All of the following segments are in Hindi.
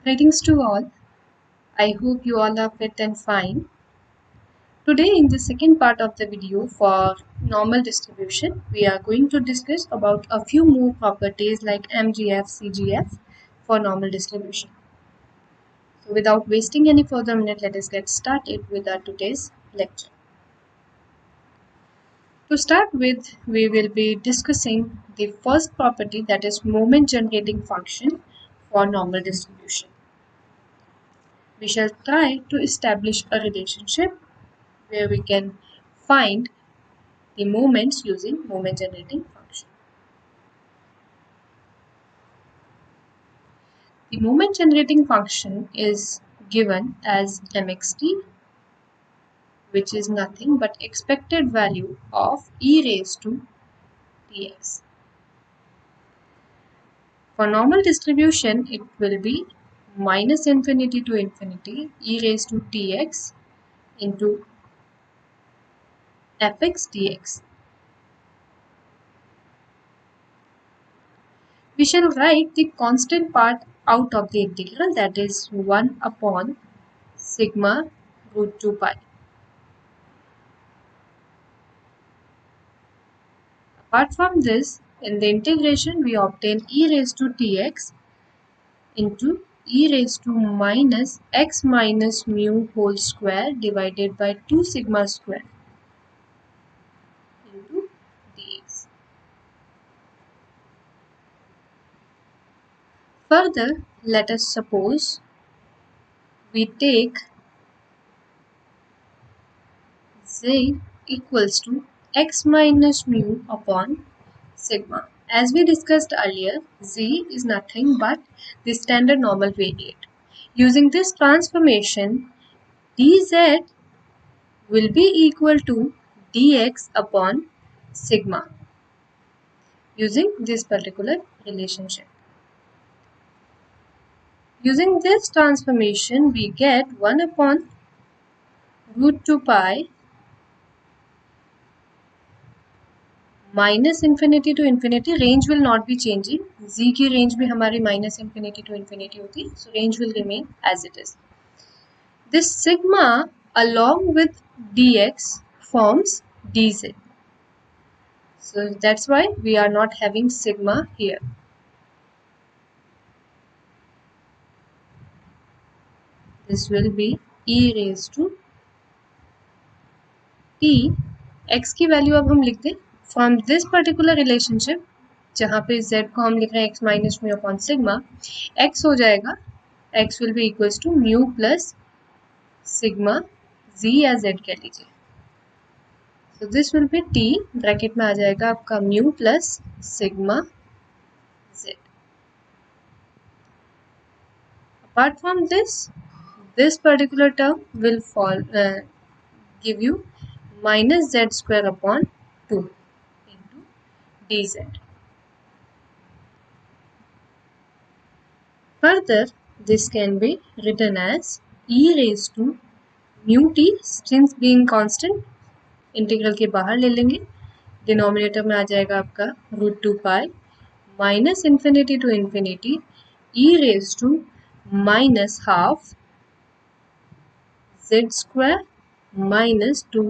Greetings to all. I hope you all are fit and fine. Today in the second part of the video for normal distribution, we are going to discuss about a few more properties like MGF, CGF for normal distribution. So without wasting any further minute, let us get started with our today's lecture. To start with, we will be discussing the first property, that is moment generating function for normal distribution. We shall try to establish a relationship where we can find the moments using moment generating function. The moment generating function is given as mxt, which is nothing but expected value of e raised to tx. For normal distribution, it will be minus infinity to infinity e raised to tx into fx dx. We shall write the constant part out of the integral, that is 1 upon sigma root 2 pi. Apart from this, in the integration we obtain e raised to tx into e raised to minus x minus mu whole square divided by 2 sigma square into dx. Further, let us suppose we take z equals to x minus mu upon sigma. As we discussed earlier, z is nothing but the standard normal variate. Using this transformation, dz will be equal to dx upon sigma using this particular relationship. Using this transformation, we get 1 upon root 2 pi minus infinity to infinity. Range will not be changing. Z की range भी हमारी minus infinity to infinity होती है. So range will remain as it is. This sigma along with dx forms dz. So that's why we are not having sigma here. This will be e raised to t. x की वैल्यू अब हम लिख दें फ्रॉम दिस पर्टिकुलर रिलेशनशिप, जहाँ पे z को हम लिख रहे हैं x minus mu upon sigma, x हो जाएगा x will be equals to mu plus sigma z या z कह लीजिए. So this will be t, bracket में आ जाएगा आपका mu plus sigma z. Apart from this particular term will give you minus z square upon 2 into dz. Further, this can be written as e raised to mu t, since being constant integral के बाहर ले लेंगे, डिनोमिनेटर में आ जाएगा आपका root 2 pi minus infinity to infinity e raised to minus half z square minus 2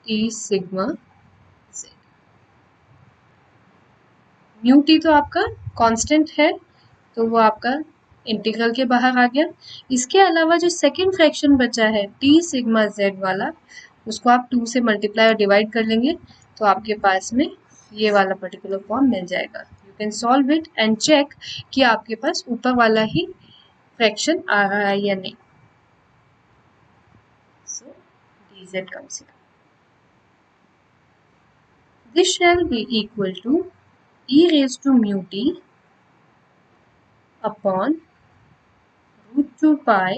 t sigma z. Mu T तो आपका कांस्टेंट है, तो वो आपका इंटीग्रल के बाहर आ गया. इसके अलावा जो सेकंड फ्रैक्शन बचा है टी सिग्मा जेड वाला, उसको आप 2 से मल्टीप्लाई और डिवाइड कर लेंगे तो आपके पास में ये वाला पर्टिकुलर फॉर्म मिल जाएगा. You can solve it and check कि आपके पास ऊपर वाला ही फ्रैक्शन आ रहा है या नहीं. सो dz comes here. This shall be equal to e raised to mu t upon root 2 pi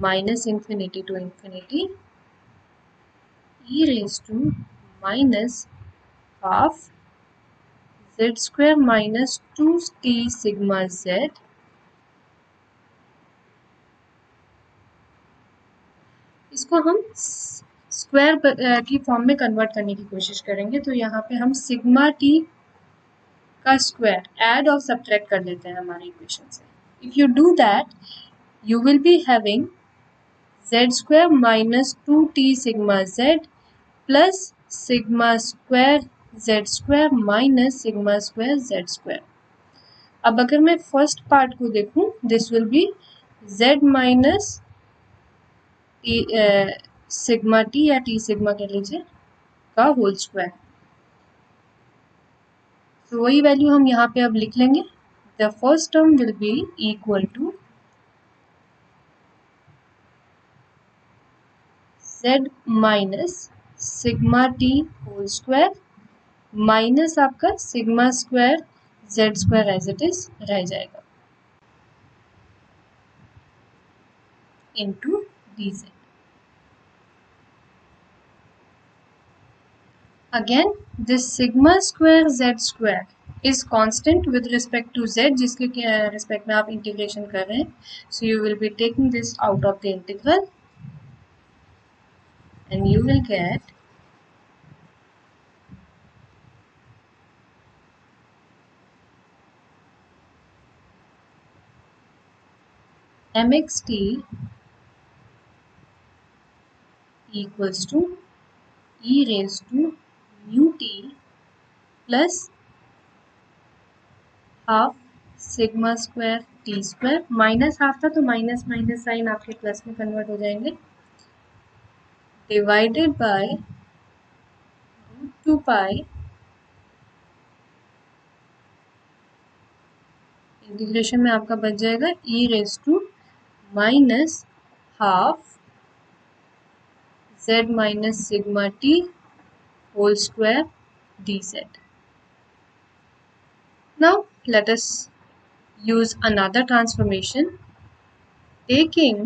minus infinity to infinity e raised to minus half z square minus 2t sigma z इसको हम स्क्वायर की फॉर्म में कन्वर्ट करने की कोशिश करेंगे. तो यहाँ पे हम सिग्मा टी का स्क्वायर ऐड और सब्ट्रैक्ट कर लेते हैं हमारी इक्वेशन से. If you do that you will be having z square minus 2t sigma z plus sigma square z square minus sigma square z square. अब अगर मैं फर्स्ट पार्ट को देखूं, this will B z minus sigma T या टी सिग्मा कह लीजिए का होल स्क्वायर. तो वही वैल्यू हम यहाँ पे अब लिख लेंगे. The first term will be equal to z minus sigma T whole square minus आपका sigma square z square as it is रह जाएगा into dz. Again, this sigma square z square is constant with respect to z, जिसके respect में आप integration कर रहे हैं. So you will be taking this out of the integral and you will get mxt equals to e raised to mu t plus half sigma square T square. Minus half था तो माइनस माइनस साइन आपके प्लस में कन्वर्ट हो जाएंगे, divided by root 2 pi integration में आपका बच जाएगा e raise to minus half z minus sigma T whole square dz. Now let us use another transformation, taking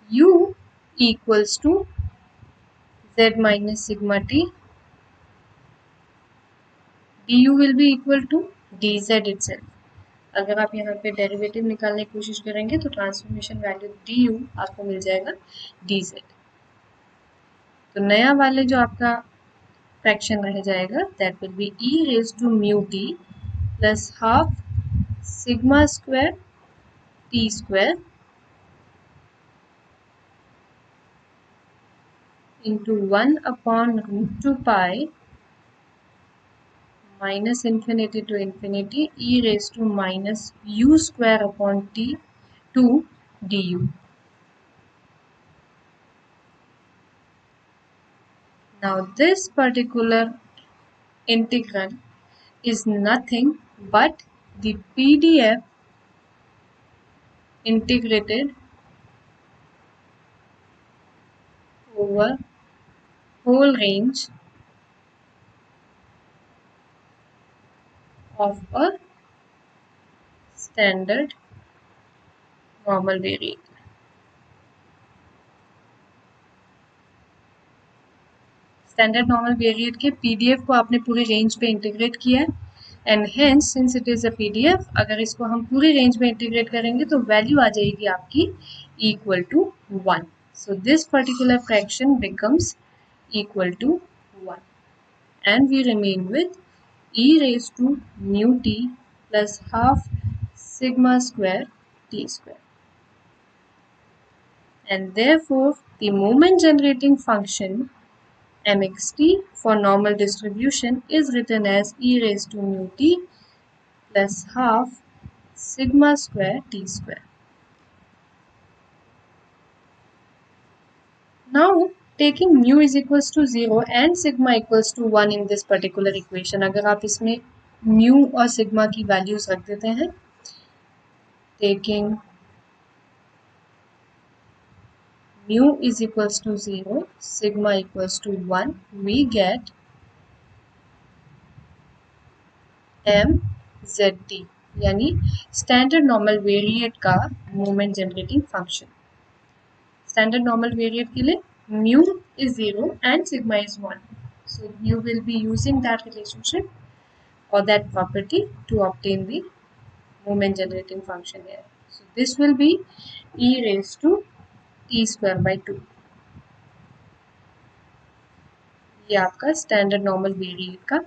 u equals to z minus sigma t, du will be equal to dz itself. अगर आप यहाँ पे डेरिवेटिव निकालने की कोशिश करेंगे तो ट्रांसफॉर्मेशन वैल्यू du आपको मिल जाएगा dz. तो नया वाले जो आपका फ्रैक्शन रह जाएगा that will be e raise to mu t plus half sigma square T square into 1 upon root 2 pi minus infinity to infinity e raised to minus u square upon t 2 du. Now this particular integral is nothing but the PDF integrated over whole range of a standard normal variable. Standard normal variate के पीडीएफ को आपने पूरे रेंज पे इंटीग्रेट किया है and hence since it is a PDF, अगर इसको हम पूरी रेंज में इंटीग्रेट करेंगे तो वैल्यू आ जाएगी आपकी equal to 1. So this particular fraction becomes equal to 1 and we remain with e raised to mu t plus half sigma square t square. And therefore, the moment generating function mxt for normal distribution is written as e raised to mu t plus half sigma square t square. Now, taking mu is equals to 0 and sigma equals to 1 in this particular equation, अगर आप इसमें mu और sigma की values रख देते हैं, taking mu is equals to 0, sigma equals to 1, we get mzt यानी स्टैंडर्ड नॉर्मल वेरिएट का moment generating function. Standard normal variate के लिए mu is 0 and sigma is 1. So you will be using that relationship or that property to obtain the moment generating function here. So this will be e raised to t square by 2. ये आपका स्टैंडर्ड नॉर्मल वेरिएट का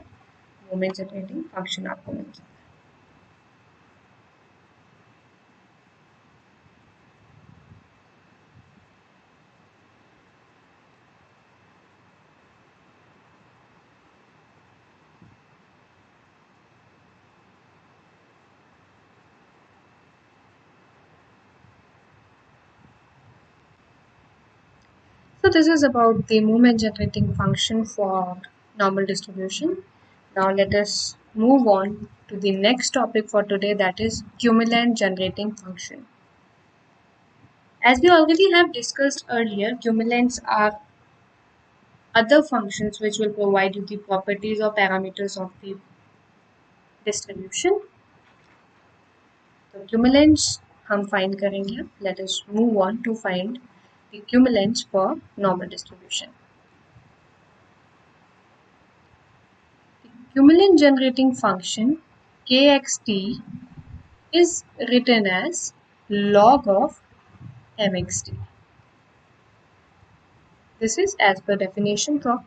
मोमेंट जनरेटिंग फंक्शन आपको मिल जाए। So this is about the moment generating function for normal distribution. Now let us move on to the next topic for today, that is cumulant generating function. As we already have discussed earlier, cumulants are other functions which will provide you the properties or parameters of the distribution. तो cumulants हम find करेंगे. Let us move on to find the cumulants for normal distribution. Cumulant generating function kxt is written as log of mxt. This is as per definition for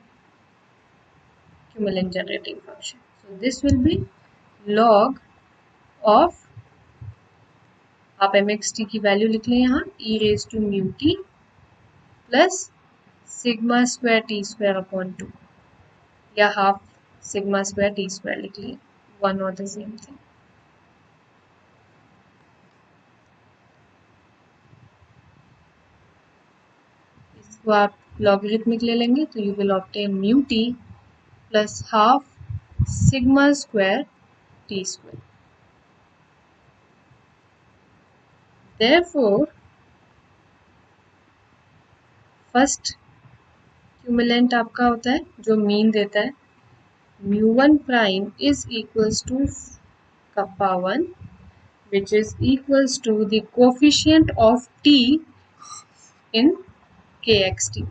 cumulant generating function. So this will be log of, आप mxt की वैल्यू लिख लें यहाँ e raised to mu t plus sigma square T square upon 2 या half sigma square T square लिख लें, वन और द सेम थिंग. इसको आप लॉगरिथमिक ले लेंगे तो you will obtain mu T plus half sigma square T square. Therefore, first cumulant आपका होता है जो मीन देता है mu1 prime is equals to kappa 1 which is equals to the coefficient of t in kxt.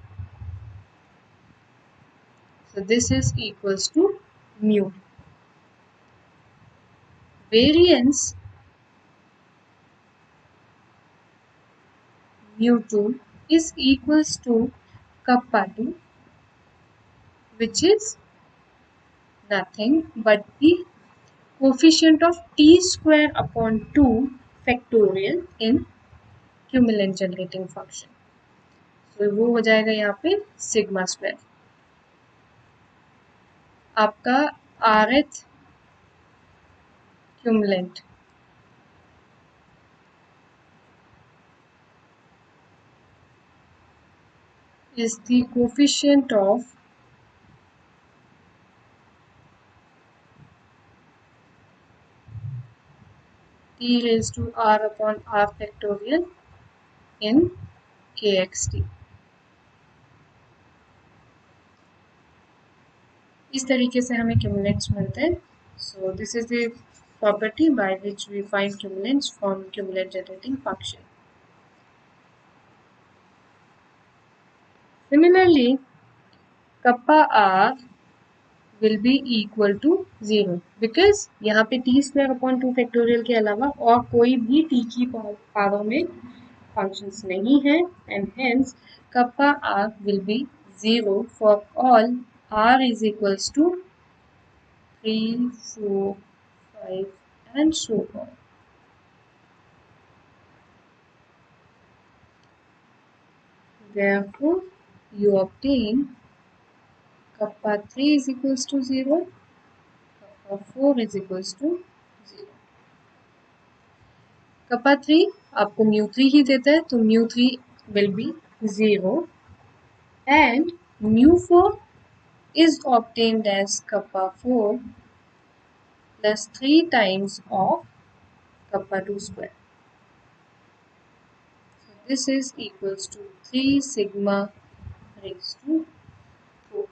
So this is equals to mu. Variance mu2 is equals to kappa 2 which is nothing but the coefficient of t square upon 2 factorial in cumulant generating function. So वो हो जाएगा यहाँ पे सिग्मा स्क्वायर. आपका rth cumulant is the coefficient of t raised to r upon r factorial in kxt. इस तरीके से हमें cumulants मिलते हैं. So this is the property by which we find cumulants from cumulant generating function. Similarly, kappa r will be equal to 0 because यहाँ पे t square upon 2 factorial के अलावा और कोई भी t की पावर में functions नहीं है and hence kappa r will be 0 for all r is equals to 3, 4, 5 and so on. Therefore, you obtain kappa 3 is equals to 0, kappa 4 is equals to 0. kappa 3 आपको mu 3 ही देता है तो mu 3 will be 0 and mu 4 is obtained as kappa 4 plus 3 times of kappa 2 square. So this is equals to 3 sigma raised to 4.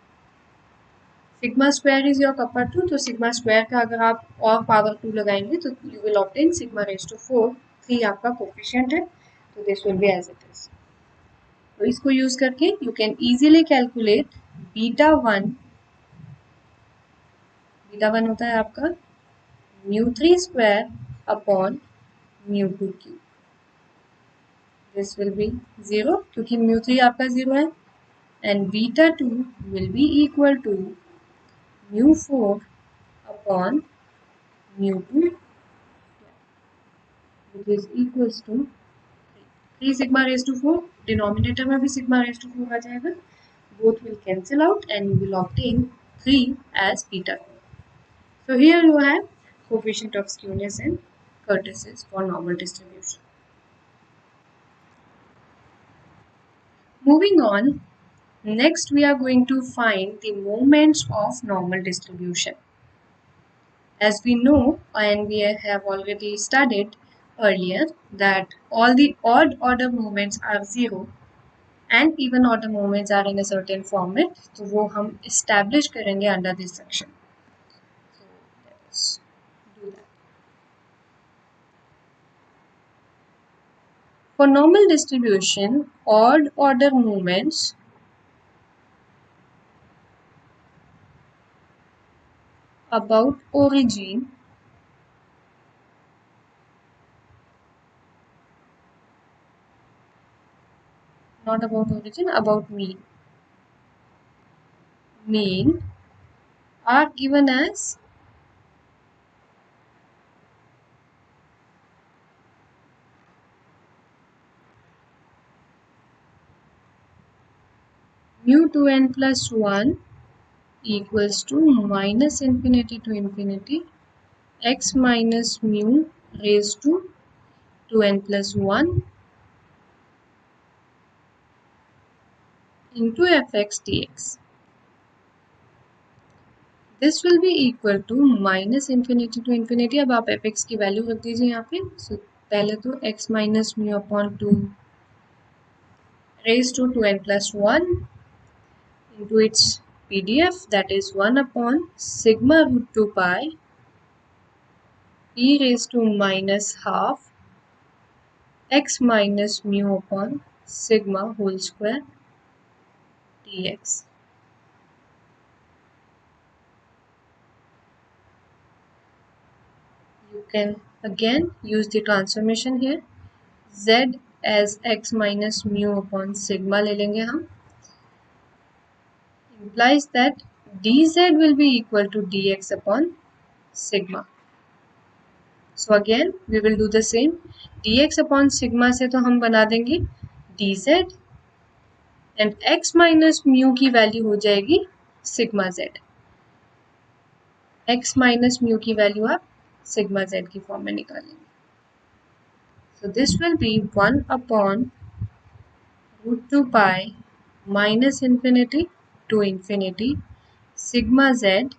Sigma square is your kappa 2, तो सिग्मा स्क्वायर का अगर आप और पावर 2 लगाएंगे तो you will obtain sigma raise to 4. 3 आपका कोफिशिएंट है तो this will be as it is. तो इसको यूज करके you can easily calculate beta 1. Beta 1 होता है आपका mu 3 square upon mu 2 cube. This will be 0 क्योंकि म्यू 3 आपका 0 है and beta 2 will be equal to mu 4 upon mu two which is equals to 3 sigma raise to 4, denominator में भी सिग्मा रेज टू 4 आ जाएगा, both will cancel out and you will obtain 3 as beta. So here you have coefficient of skewness and kurtosis for normal distribution. Moving on, next we are going to find the moments of normal distribution. As we know and we have already studied earlier that all the odd order moments are 0 and even order moments are in a certain format, तो वो हम establish करेंगे under this section. So let us do that. For normal distribution, odd order moments about origin not about origin, about mean are given as mu 2n plus 1 equals to minus infinity to infinity x minus mu raised to 2n plus 1 into fx dx. This will be equal to minus infinity to infinity. अब आप fx की वैल्यू रख दीजिए यहाँ पे. So पहले तो x minus mu upon 2 raised to 2n plus 1 into its PDF, that is 1 upon sigma root 2 pi e raised to minus half x minus mu upon sigma whole square dx. You can again use the transformation here. Z as x minus mu upon sigma ले लेंगे हम. Implies that dz will be equal to dx upon sigma. So again we will do the same. dx upon sigma से तो हम बना देंगे dz and x minus mu की वैल्यू हो जाएगी sigma z. x minus mu की वैल्यू आप sigma z की फॉर्म में निकालेंगे. So this will be 1 upon root 2 pi minus infinity to infinity sigma z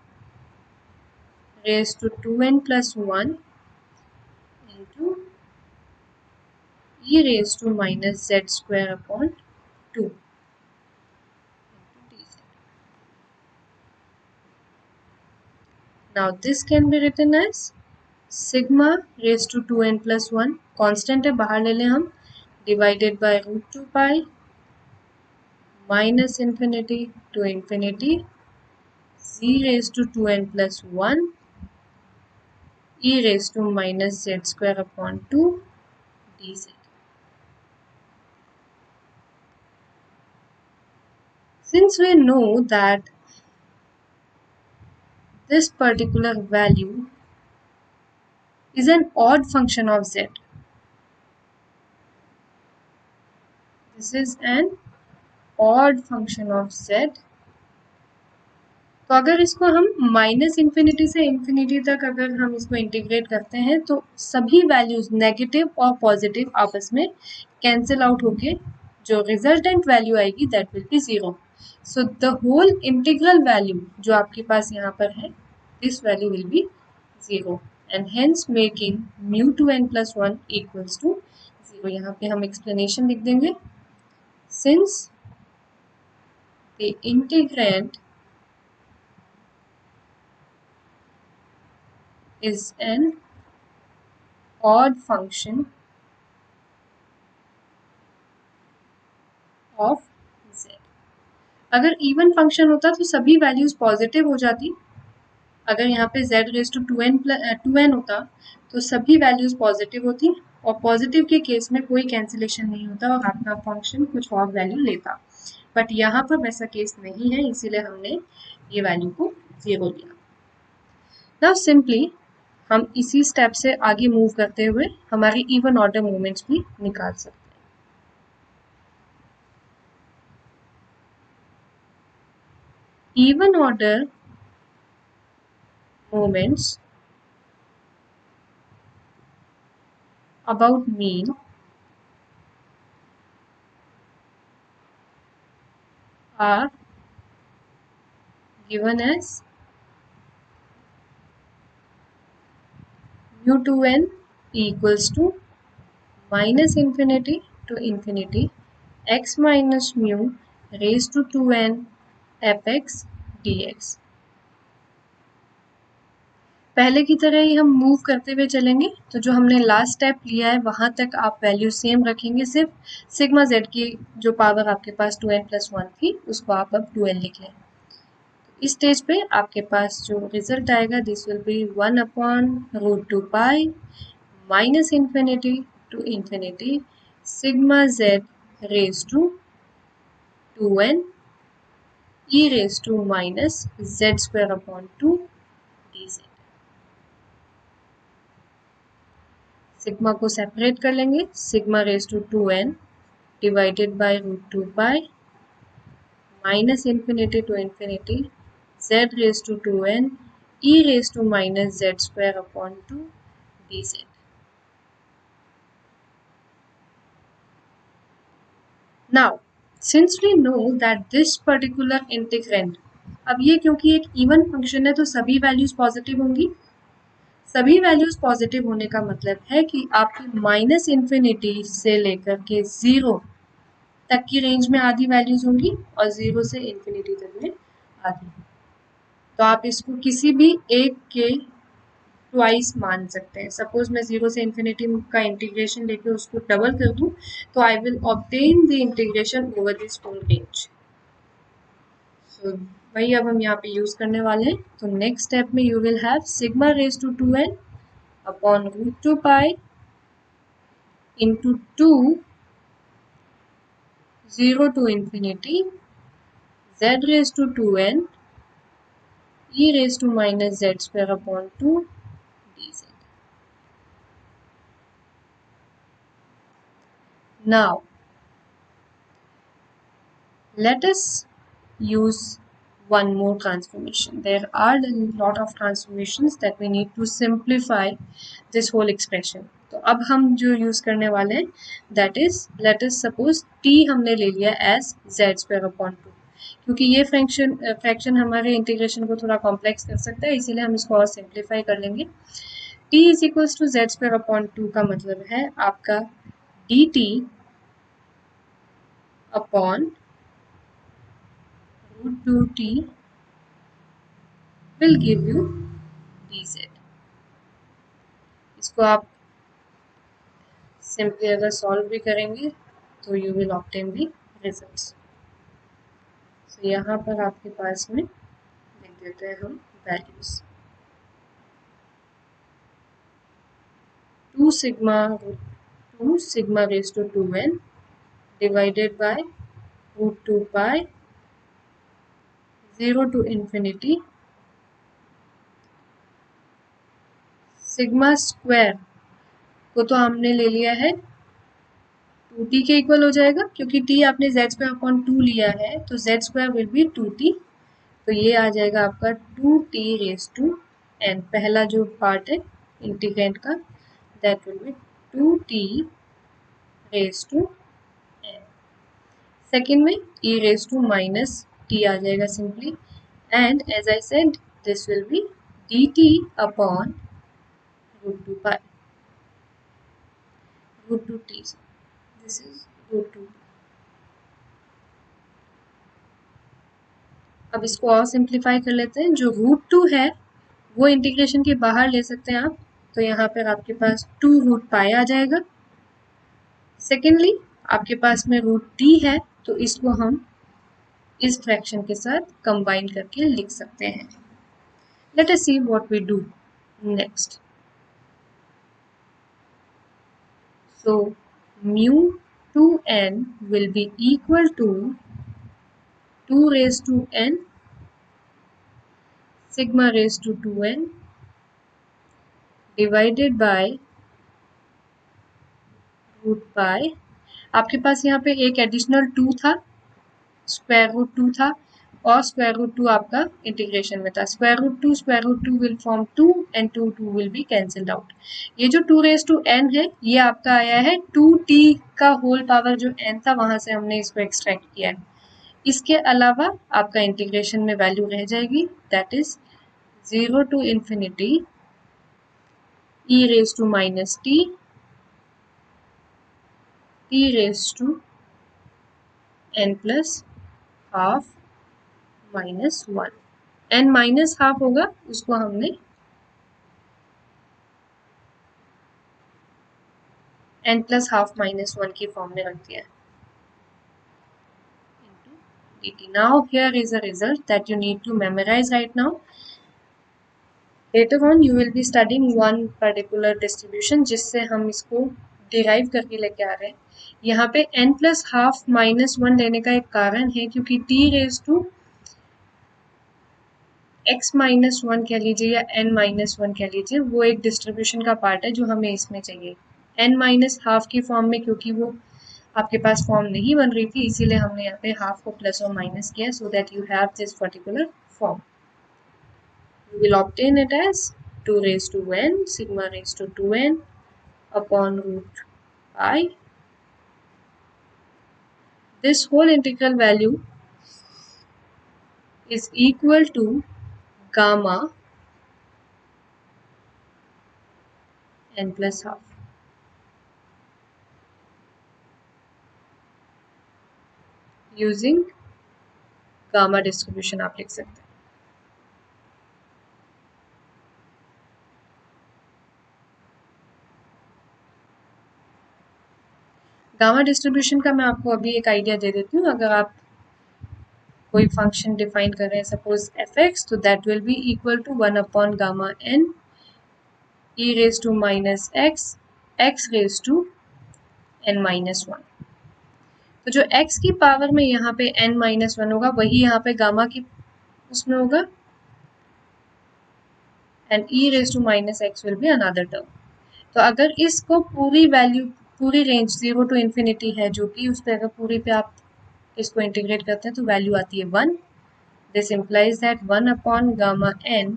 raised to 2n plus 1 into e raised to minus z square upon 2 into dz. Now this can be written as sigma raised to 2n plus 1, constant है बाहर ले लें हम, divided by root 2 pi minus infinity to infinity z raised to 2n plus 1 e raised to minus z square upon 2 dz. Since we know that this particular value is an odd function of z, this is an odd function of z, तो अगर इसको हम माइनस इन्फिनिटी से इन्फिनिटी तक अगर हम इसको इंटीग्रेट करते हैं तो सभी वैल्यूज नेगेटिव और पॉजिटिव आपस में कैंसिल आउट होके जो रिजल्टेंट वैल्यू आएगी that will be 0. So the whole integral value जो आपके पास यहाँ पर है this value will be 0 and hence making mu 2n plus 1 equals to 0. यहाँ पे हम एक्सप्लेनेशन लिख देंगे. Since the integrand is an odd function of z. अगर इवन फंक्शन होता तो सभी वैल्यूज पॉजिटिव हो जाती. अगर यहाँ पे z रेज टू 2n होता तो सभी वैल्यूज पॉजिटिव होती और पॉजिटिव के केस में कोई कैंसिलेशन नहीं होता और आपका फंक्शन कुछ और वैल्यू लेता. बट यहाँ पर वैसा केस नहीं है, इसीलिए हमने ये वैल्यू को 0 लिया. नाउ सिंपली हम इसी स्टेप से आगे मूव करते हुए हमारी इवन ऑर्डर मूवमेंट्स भी निकाल सकते हैं। Even order movements about mean are given as mu 2n equals to minus infinity to infinity x minus mu raised to 2n fx dx। पहले की तरह ही हम मूव करते हुए चलेंगे, तो जो हमने लास्ट स्टेप लिया है वहां तक आप वैल्यू सेम रखेंगे, सिर्फ सिग्मा जेड की जो पावर आपके पास 2n+1 थी उसको आप अब 2n लिख लें। इस स्टेज पे आपके पास जो रिजल्ट आएगा this will be 1/√2 pi minus infinity to infinity sigma Z raise to 2n e raise to minus z²/2 dz। Sigma को सेपरेट कर लेंगे, sigma raise to 2n divided by √2 pi minus infinity to infinity z raise to 2n e raise to minus z²/2 dz। Now, since we know that this particular integrand, अब ये क्योंकि एक इवन फंक्शन है तो सभी वैल्यूज पॉजिटिव होंगी। सभी वैल्यूज पॉजिटिव होने का मतलब है कि आपकी माइनस इन्फिनिटी से लेकर के 0 तक की रेंज में आधी वैल्यूज होंगी और 0 से इन्फिनिटी तक में आधी। तो आप इसको किसी भी एक के ट्वाइस मान सकते हैं। सपोज मैं 0 से इन्फिनिटी का इंटीग्रेशन लेके उसको डबल कर दूं तो I will obtain the integration over this whole range. So वही अब हम यहाँ पे यूज करने वाले हैं। तो नेक्स्ट स्टेप में you will have sigma raise to 2n upon √2 pi into 2 0 to infinity z raised to 2n e raised to minus z²/2 dz। Now, let us use one more transformation. There are a lot of transformations that we need to simplify this whole expression. तो अब हम जो यूज करने वाले हैं that is, let us suppose t हमने ले लिया as z²/2, क्योंकि ये फ्रैक्शन हमारे इंटीग्रेशन को थोड़ा कॉम्प्लेक्स कर सकता है, इसीलिए हम इसको और सिंप्लीफाई कर लेंगे। t is equals to z²/2 का मतलब है आपका dt upon √2t will give you dz। इसको आप सिंपली अगर सॉल्व भी करेंगे तो you will obtain the results. तो यहाँ पर आपके पास में लिख देते हैं हम values 2 sigma raised to 2n divided by √2 pi 0 to infinity sigma square को तो हमने ले लिया है 2t के इक्वल हो जाएगा, क्योंकि t आपने z²/2 लिया है तो z² विल बी 2t। तो ये आ जाएगा आपका 2t रेज टू n। पहला जो पार्ट है इंटीग्रेंट का that will be 2t raise to n। Second में e raise to minus t आ जाएगा simply, and as I said this will be dt upon √2 pi √2t। This is √2। अब इसको और सिंप्लीफाई कर लेते हैं। जो √2 है वो इंटीग्रेशन के बाहर ले सकते हैं आप, तो यहाँ पर आपके पास 2√π आ जाएगा। सेकेंडली आपके पास में √t है तो इसको हम इस फ्रैक्शन के साथ कंबाइन करके लिख सकते हैं। Let us see what we do next. So mu 2n will be equal to 2 raised to n sigma raised to 2n divided by root pi. आपके पास यहाँ पे एक एडिशनल 2 था, स्क्वायर रूट 2 था, और स्क्वायर रूट 2 आपका इंटीग्रेशन में था। Square root 2 will form 2 and 2 will be cancelled out. ये जो 2 रेज टू n है ये आपका आया है 2t का होल पावर जो n था वहां से हमने इसको एक्सट्रैक्ट किया है। इसके अलावा आपका इंटीग्रेशन में वैल्यू रह जाएगी, that is 0 to infinity e raise to minus t raise to n plus half minus 1। n minus half होगा उसको हमने n प्लस हाफ माइनस 1 की फॉर्म में रख दिया है। dt. Now here is a result that you need to memorize right now. Later on you will be studying one particular distribution जिससे हम इसको डिराइव करके लेके आ रहे हैं। यहाँ पे n प्लस हाफ माइनस 1 लेने का एक कारण है क्योंकि t raise to x minus 1 कह लीजिए या n माइनस 1 कह लीजिए, वो एक डिस्ट्रीब्यूशन का पार्ट है जो हमें इसमें चाहिए। n माइनस हाफ की फॉर्म में क्योंकि वो आपके पास फॉर्म नहीं बन रही थी इसीलिए हमने यहाँ पे हाफ को प्लस और माइनस किया so that you have this particular form. You will obtain it as 2 raised to n sigma raised to 2n upon root pi. This whole integral value is equal to gamma n plus half. Using gamma distribution आप लिख सकते हैं। गामा डिस्ट्रीब्यूशन का मैं आपको अभी एक आइडिया दे देती हूँ। अगर आप कोई फंक्शन डिफाइन कर रहे हैं सपोज f(x) तो that will be equal to 1 upon gamma n e raise to minus x raise to n minus 1। तो जो x की पावर में यहाँ पे n माइनस 1 होगा वही यहाँ पे गामा की उसमें होगा and e raise to minus x will be another term. तो अगर इसको पूरी वैल्यू पूरी रेंज 0 टू इन्फिनिटी है जो कि उस पर अगर पूरी पे आप इसको इंटीग्रेट करते हैं तो वैल्यू आती है 1। This implies that 1 upon gamma n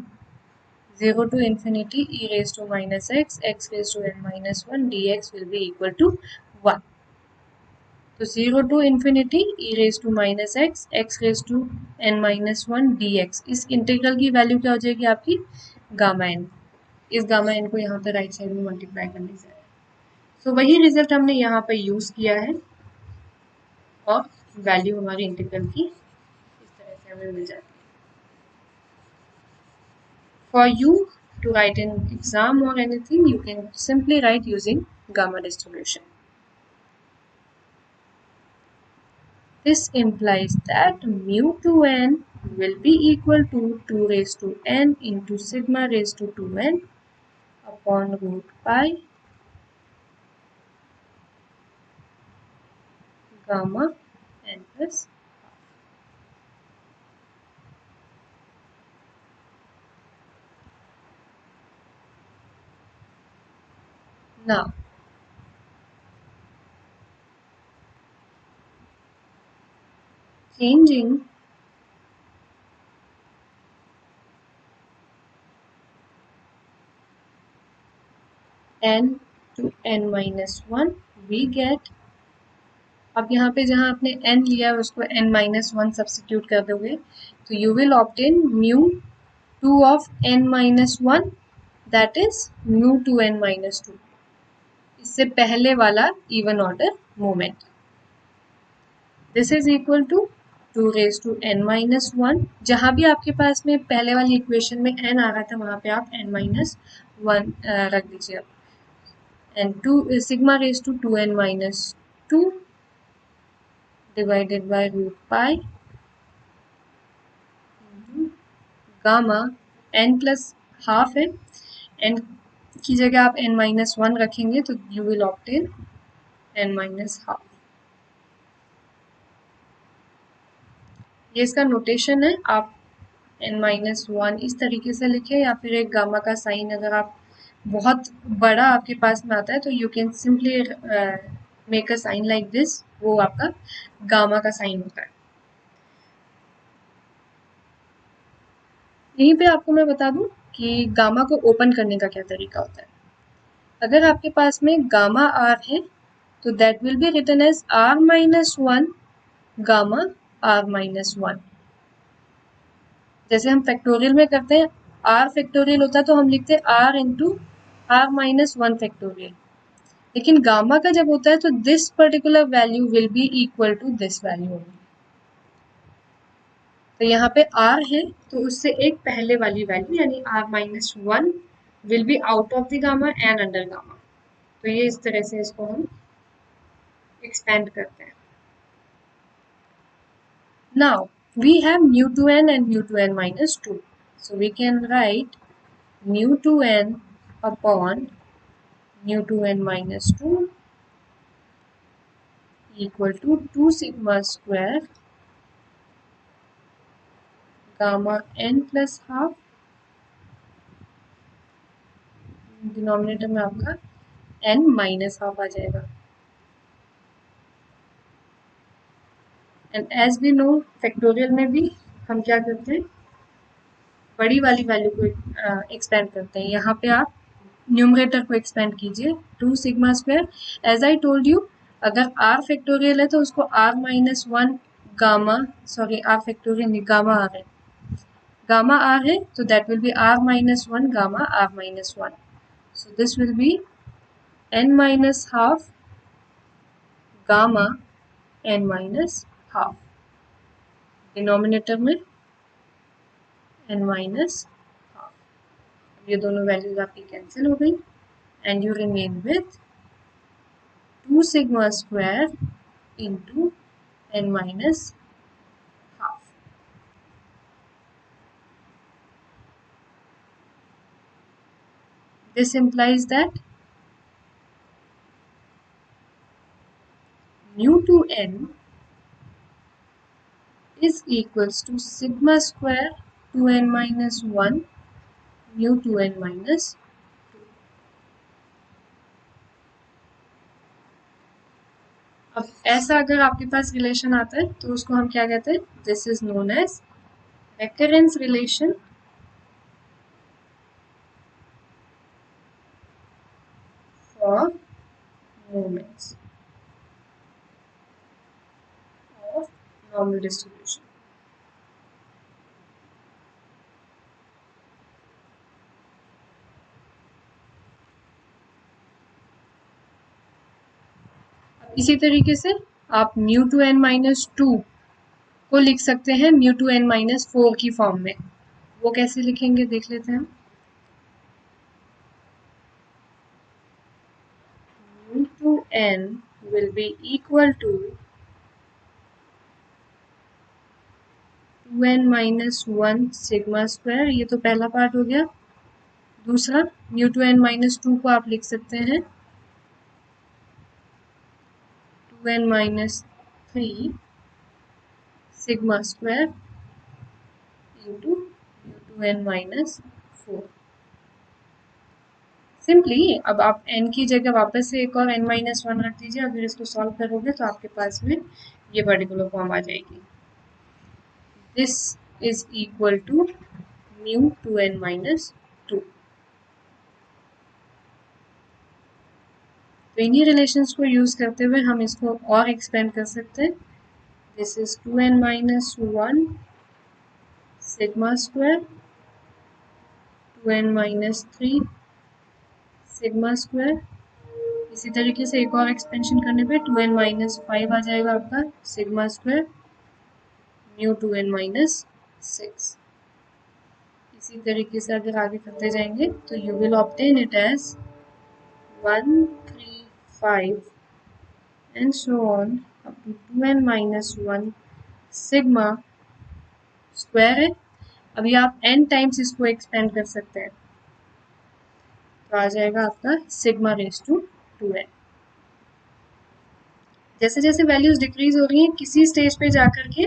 0 to infinity e raised to minus x raised to n minus 1 dx will be equal to 1. तो 0 to infinity e raised to minus x raised to n minus 1 dx, इस इंटीग्रल की वैल्यू क्या हो जाएगी आपकी गामा n। इस गामा n को यहाँ पे राइट साइड में मल्टीप्लाई करने से सो वही रिजल्ट हमने यहाँ पे यूज किया है और वैल्यू हमारी इंटीग्रल की इस तरह से हमें मिल जाती है। For you to write in exam or anything, you can simply write using gamma distribution. This implies that mu to n will be equal to 2 raised to n into sigma raised to 2n upon root pi gamma n plus. Now, changing n to n minus 1 we get, अब यहाँ पे जहाँ आपने n लिया है उसको n minus 1 सब्स्टिट्यूट कर दोगे तो you will obtain mu 2 of n minus 1 that is mu 2n minus 2, इससे पहले वाला even order moment. This is equal to 2 raised to n minus 1, जहाँ भी आपके पास में पहले वाली इक्वेशन में n आ रहा था वहाँ पे आप n minus 1 रख दीजिए and 2 sigma raised to 2n minus 2 divided by root pi gamma n plus half है, n की जगह आप n माइनस 1 रखेंगे तो you will obtain n minus half. ये इसका नोटेशन है, आप n माइनस 1 इस तरीके से लिखे या फिर एक गामा का साइन अगर आप बहुत बड़ा आपके पास में आता है तो you can simply make a sign like this, वो आपका गामा का साइन होता है। यहीं पे आपको मैं बता दूं कि गामा को ओपन करने का क्या तरीका होता है। अगर आपके पास में गामा आर है तो that will be written as R minus one gamma R minus one. जैसे हम फैक्टोरियल में करते हैं, आर फैक्टोरियल होता है तो हम लिखते हैं R into R minus one factorial, लेकिन गामा का जब होता है तो this particular value will be equal to this value होगी। तो यहाँ पे r है तो उससे एक पहले वाली वैल्यू यानी r minus one will be out of the gamma and under gamma. तो ये इस तरह से इसको हम एक्सपेंड करते हैं। Now we have mu to n and mu to n minus 2. So we can write mu to n upon mu to n minus 2 equal to 2 sigma square gamma n plus half, denominator में आपका n माइनस हाफ आ जाएगा। And as we know factorial में भी हम क्या करते हैं, बड़ी वाली वैल्यू को एक्सपेंड करते हैं। यहाँ पे आप न्यूमरेटर को एक्सपेंड कीजिए 2 sigma square. As I told you, अगर r फैक्टोरियल है तो उसको r minus one gamma, sorry r factorial नहीं, गामा r है, गामा r है तो that will be r minus one gamma r minus one. So this will be n minus half gamma n minus half, denominator में n माइनस हाफ। ये दोनों वैल्यूज आपकी कैंसिल हो गई and you remain with 2 sigma square into n minus half. This implies that mu to n is equals to sigma square 2n minus 1 mu to n minus 2. अब ऐसा अगर आपके पास रिलेशन आता है तो उसको हम क्या कहते हैं, this is known as recurrence relation for moments of normal distribution. इसी तरीके से आप mu two N minus two को लिख सकते हैं mu two N minus four की फॉर्म में। वो कैसे लिखेंगे देख लेते हैं। Mu two N will be equal to 2n minus one sigma square, ये तो पहला पार्ट हो गया। दूसरा mu two N minus two को आप लिख सकते हैं 2n minus three sigma square into mu two N minus four. Simply अब आप n की जगह वापस से एक और n माइनस वन रख दीजिए। अगर इसको सॉल्व करोगे तो आपके पास में ये पर्टिकुलर फॉर्म आ जाएगी। This is equal to mu two N minus two. तो इन्हीं रिलेशंस को यूज करते हुए हम इसको और एक्सपेंड कर सकते हैं। This is 2n minus one sigma square 2n minus three sigma square. इसी तरीके से एक और एक्सपेंशन करने पे 2n माइनस फाइव आ जाएगा आपका sigma square mu 2n minus six. इसी तरीके से अगर आगे करते जाएंगे तो you will obtain it as 1 3 5 and so on up to 2n minus 1 sigma square है। अभी आप n टाइम्स इसको एक्सपेंड कर सकते हैं तो आ जाएगा आपका सिग्मा रेज टू 2n। जैसे जैसे वैल्यूज डिक्रीज हो रही हैं किसी स्टेज पे जाकर के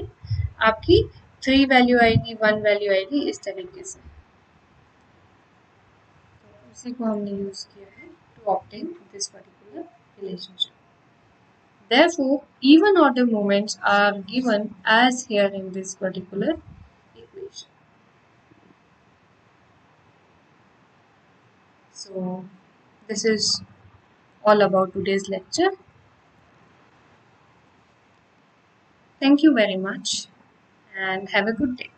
आपकी 3 वैल्यू आएगी 1 वैल्यू आएगी, इस तरीके से। उसी को हमने यूज किया है to obtain this particular relationship. Therefore, even order moments are given as here in this particular equation. So, this is all about today's lecture. Thank you very much and have a good day.